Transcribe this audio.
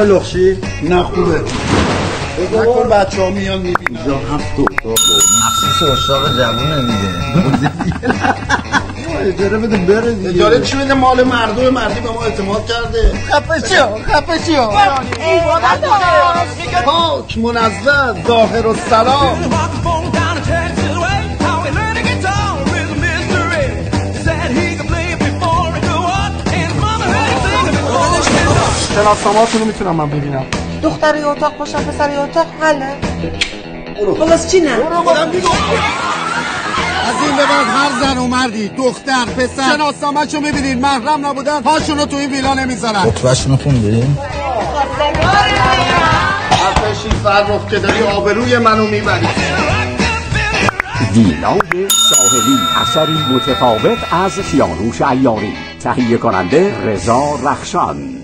آقای لخشی؟ نه خوبه. نکن بچه ها میان میبینن. اینجا 7 اتاق مخصوص اشتاق جوونه دیگه. اجاره بده بره دیگه. اجاره چی بده؟ مال مردم، مردی به ما اعتماد کرده. خفه شو پاک منزه ظاهر و سلام. شناسنامه‌تون رو میتونم من ببینم؟ دختری اتاق باشم پسری اتاق حله. خلاص چی نه؟ از این به بعد هر زن و مردی، دختر، پسر، شناسنامه‌شو میبینید محرم نبودن پاشون رو تو این ویلا نمیذارن. خطبه‌شون رو خوندی؟ حرفشی فرخ که داری آبروی منو میبری. ویلای ساحلی، اثری متفاوت از کیانوش عیاری، تهیه کننده رضا رخشان.